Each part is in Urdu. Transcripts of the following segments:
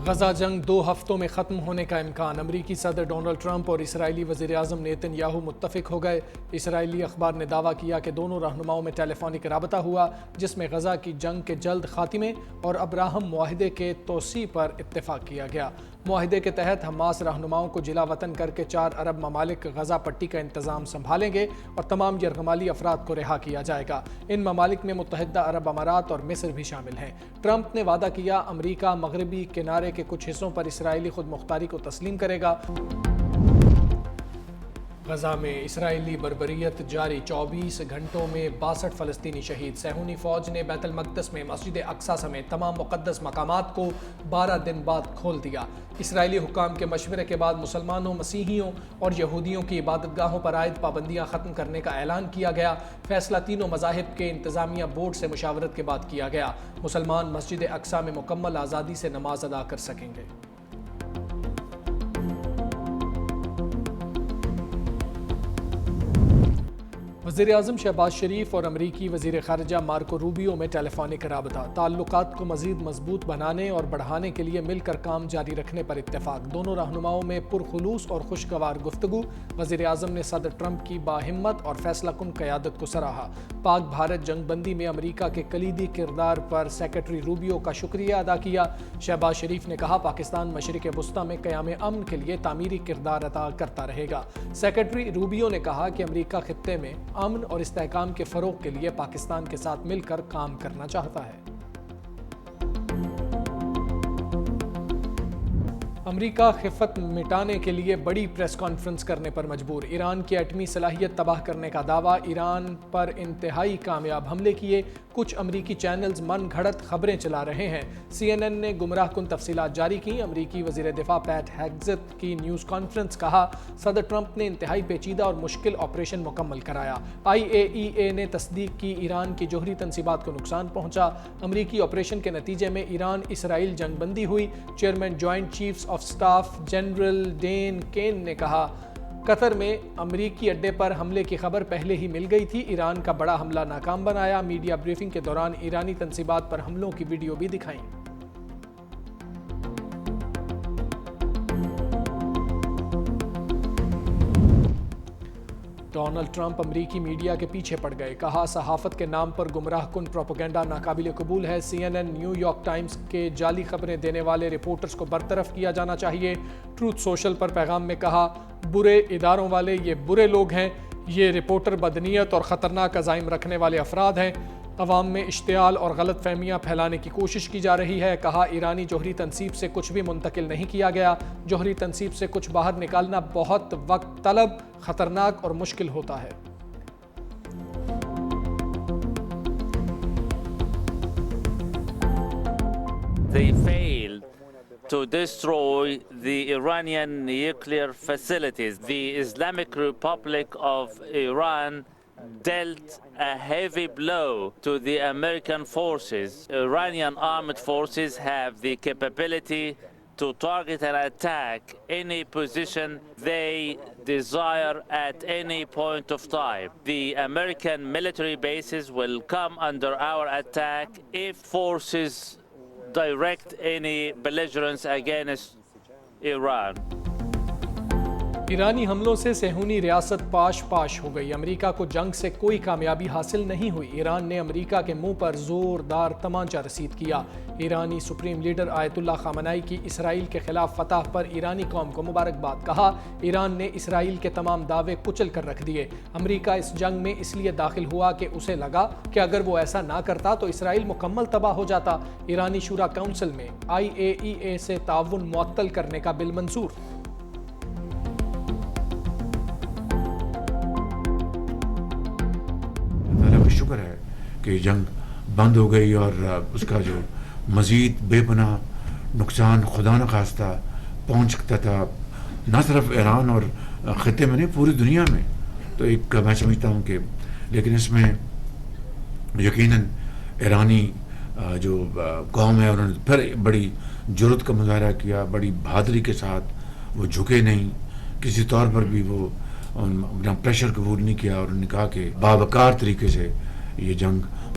غزہ جنگ 2 ہفتوں میں ختم ہونے کا امکان۔ امریکی صدر ڈونلڈ ٹرمپ اور اسرائیلی وزیر اعظم نیتن یاہو متفق ہو گئے۔ اسرائیلی اخبار نے دعویٰ کیا کہ دونوں رہنماؤں میں ٹیلی فونک رابطہ ہوا، جس میں غزہ کی جنگ کے جلد خاتمے اور ابراہم معاہدے کے توسیع پر اتفاق کیا گیا۔ معاہدے کے تحت حماس رہنماؤں کو جلا وطن کر کے 4 عرب ممالک غزہ پٹی کا انتظام سنبھالیں گے اور تمام یرغمالی افراد کو رہا کیا جائے گا۔ ان ممالک میں متحدہ عرب امارات اور مصر بھی شامل ہیں۔ ٹرمپ نے وعدہ کیا امریکہ مغربی کنارے کے کچھ حصوں پر اسرائیلی خود مختاری کو تسلیم کرے گا۔ غزہ میں اسرائیلی بربریت جاری، 24 گھنٹوں میں 62 فلسطینی شہید۔ صہیونی فوج نے بیت المقدس میں مسجد اقصی سمیت تمام مقدس مقامات کو 12 دن بعد کھول دیا۔ اسرائیلی حکام کے مشورے کے بعد مسلمانوں، مسیحیوں اور یہودیوں کی عبادت گاہوں پر عائد پابندیاں ختم کرنے کا اعلان کیا گیا۔ فیصلہ تینوں مذاہب کے انتظامیہ بورڈ سے مشاورت کے بعد کیا گیا۔ مسلمان مسجد اقصی میں مکمل آزادی سے نماز ادا کر سکیں گے۔ وزیر اعظم شہباز شریف اور امریکی وزیر خارجہ مارکو روبیو میں ٹیلی فونک رابطہ۔ تعلقات کو مزید مضبوط بنانے اور بڑھانے کے لیے مل کر کام جاری رکھنے پر اتفاق۔ دونوں رہنماؤں میں پرخلوص اور خوشگوار گفتگو۔ وزیر اعظم نے صدر ٹرمپ کی باہمت اور فیصلہ کن قیادت کو سراہا۔ پاک بھارت جنگ بندی میں امریکہ کے کلیدی کردار پر سیکرٹری روبیو کا شکریہ ادا کیا۔ شہباز شریف نے کہا پاکستان مشرق وسطی میں قیام امن کے لیے تعمیری کردار ادا کرتا رہے گا۔ سیکرٹری روبیو نے کہا کہ امریکہ خطے میں امن اور استحکام کے فروغ کے لیے پاکستان کے ساتھ مل کر کام کرنا چاہتا ہے۔ امریکہ خفت مٹانے کے لیے بڑی پریس کانفرنس کرنے پر مجبور۔ ایران کی ایٹمی صلاحیت تباہ کرنے کا دعویٰ، ایران پر انتہائی کامیاب حملے کیے۔ کچھ امریکی چینلز من گھڑت خبریں چلا رہے ہیں۔ CNN نے گمراہ کن تفصیلات جاری کی۔ امریکی وزیر دفاع پیٹ ہیگزت کی نیوز کانفرنس، کہا صدر ٹرمپ نے انتہائی پیچیدہ اور مشکل آپریشن مکمل کرایا۔ IAEA نے تصدیق کی ایران کی جوہری تنصیبات کو نقصان پہنچا۔ امریکی آپریشن کے نتیجے میں ایران اسرائیل جنگ بندی ہوئی۔ Chairman joint chiefs of staff general Dan Caine نے کہا قطر میں امریکی اڈے پر حملے کی خبر پہلے ہی مل گئی تھی، ایران کا بڑا حملہ ناکام بنایا۔ میڈیا بریفنگ کے دوران ایرانی تنصیبات پر حملوں کی ویڈیو بھی دکھائیں۔ ڈونلڈ ٹرمپ امریکی میڈیا کے پیچھے پڑ گئے، کہا صحافت کے نام پر گمراہ کن پروپیگنڈا ناقابل قبول ہے۔ CNN، نیو یارک ٹائمز کے جعلی خبریں دینے والے رپورٹرز کو برطرف کیا جانا چاہیے۔ ٹروتھ سوشل پر پیغام میں کہا برے اداروں والے یہ برے لوگ ہیں، یہ رپورٹر بدنیت اور خطرناک عزائم رکھنے والے افراد ہیں۔ عوام میں اشتعال اور غلط فہمیاں پھیلانے کی کوشش کی جا رہی ہے۔ کہا ایرانی جوہری تنصیب سے کچھ بھی منتقل نہیں کیا گیا، جوہری تنصیب سے کچھ باہر نکالنا بہت وقت طلب، خطرناک اور مشکل ہوتا ہے۔ They failed to destroy the Iranian nuclear facilities. The Islamic Republic of Iran dealt a heavy blow to the American forces. Iranian armed forces have the capability to target and attack any position they desire at any point of time. The American military bases will come under our attack if forces direct any belligerence against Iran. ایرانی حملوں سے صہیونی ریاست پاش ہو گئی۔ امریکہ کو جنگ سے کوئی کامیابی حاصل نہیں ہوئی۔ ایران نے امریکہ کے منہ پر زوردار تمانچہ رسید کیا۔ ایرانی سپریم لیڈر آیت اللہ خامنائی کی اسرائیل کے خلاف فتح پر ایرانی قوم کو مبارکباد، کہا ایران نے اسرائیل کے تمام دعوے کچل کر رکھ دیے۔ امریکہ اس جنگ میں اس لیے داخل ہوا کہ اسے لگا کہ اگر وہ ایسا نہ کرتا تو اسرائیل مکمل تباہ ہو جاتا۔ ایرانی شورا کونسل میں IAEA سے تعاون معطل کرنے کا بل منظور۔ شکر ہے کہ جنگ بند ہو گئی اور اس کا جو مزید بے پناہ نقصان خدا نخواستہ پہنچ سکتا تھا نہ صرف ایران اور خطے میں نہیں پوری دنیا میں، تو ایک میں سمجھتا ہوں کہ لیکن اس میں یقیناً ایرانی جو قوم ہے انہوں نے پھر بڑی جرأت کا مظاہرہ کیا، بڑی بہادری کے ساتھ وہ جھکے نہیں، کسی طور پر بھی وہ اپنا پریشر قبول نہیں کیا اور انہوں نے کہا کہ باوقار طریقے سے یہ جنگ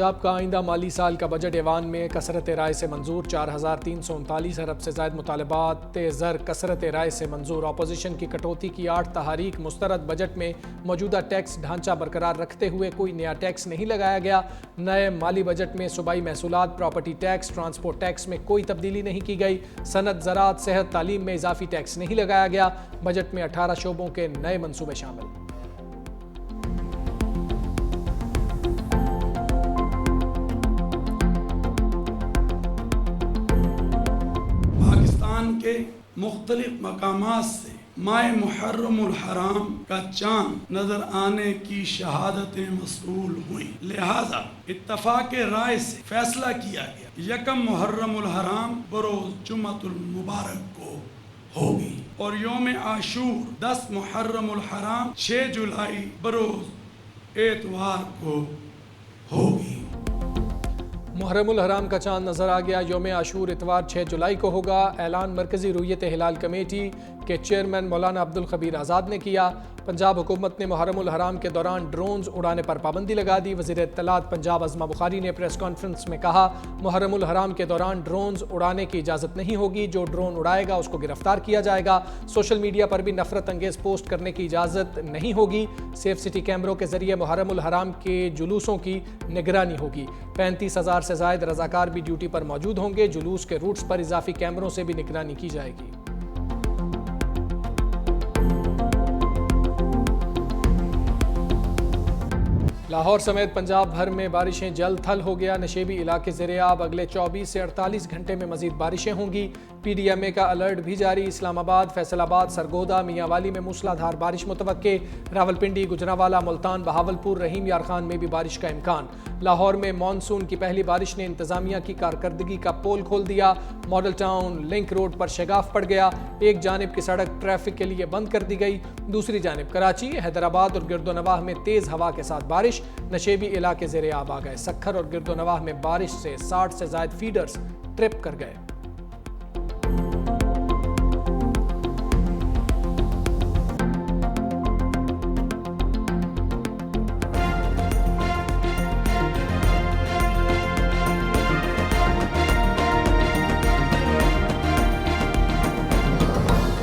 پنجاب کا آئندہ مالی سال کا بجٹ ایوان میں کثرت رائے سے منظور 4339 ارب سے زائد مطالبات زر کثرت رائے سے منظور اپوزیشن کی کٹوتی کی 8 تحاریک مسترد بجٹ میں موجودہ ٹیکس ڈھانچہ برقرار رکھتے ہوئے کوئی نیا ٹیکس نہیں لگایا گیا نئے مالی بجٹ میں صوبائی محصولات پراپرٹی ٹیکس ٹرانسپورٹ ٹیکس میں کوئی تبدیلی نہیں کی گئی صنعت زراعت صحت تعلیم میں اضافی ٹیکس نہیں لگایا گیا بجٹ میں 18 شعبوں کے نئے منصوبے شامل کے مختلف مقامات سے ماہ محرم الحرام کا چاند نظر آنے کی شہادتیں موصول ہوئیں لہذا اتفاق رائے سے فیصلہ کیا گیا 1 محرم الحرام بروز جمعۃ المبارک کو ہوگی اور یوم عاشور 10 محرم الحرام 6 جولائی بروز اتوار کو ہوگی محرم الحرام کا چاند نظر آ گیا یوم عاشور اتوار 6 جولائی کو ہوگا اعلان مرکزی رویت ہلال کمیٹی کے چیئرمین مولانا عبدالخبیر آزاد نے کیا پنجاب حکومت نے محرم الحرام کے دوران ڈرونز اڑانے پر پابندی لگا دی وزیر اطلاعات پنجاب عظمہ بخاری نے پریس کانفرنس میں کہا محرم الحرام کے دوران ڈرونز اڑانے کی اجازت نہیں ہوگی جو ڈرون اڑائے گا اس کو گرفتار کیا جائے گا سوشل میڈیا پر بھی نفرت انگیز پوسٹ کرنے کی اجازت نہیں ہوگی سیف سٹی کیمروں کے ذریعے محرم الحرام کے جلوسوں کی نگرانی ہوگی 35,000 سے زائد رضاکار بھی ڈیوٹی پر موجود ہوں گے جلوس کے روٹس پر اضافی کیمروں سے بھی نگرانی کی جائے گی لاہور سمیت پنجاب بھر میں بارشیں جلد تھل ہو گیا نشیبی علاقے زیر آب اگلے 24 سے 48 گھنٹے میں مزید بارشیں ہوں گی پی ڈی ایم اے کا الرٹ بھی جاری اسلام آباد فیصل آباد سرگودا میاں والی میں موسلا دھار بارش متوقع راولپنڈی گجرانوالہ ملتان بہاولپور رحیم یار خان میں بھی بارش کا امکان لاہور میں مانسون کی پہلی بارش نے انتظامیہ کی کارکردگی کا پول کھول دیا ماڈل ٹاؤن لنک روڈ پر شگاف پڑ گیا ایک جانب کی سڑک ٹریفک کے لیے بند کر دی گئی دوسری جانب کراچی حیدرآباد اور گرد و نواح میں تیز ہوا کے ساتھ بارش نشیبی علاقے زیر آب آ گئے سکھر اور گرد و نواح میں بارش سے 60 سے زائد فیڈرز ٹرپ کر گئے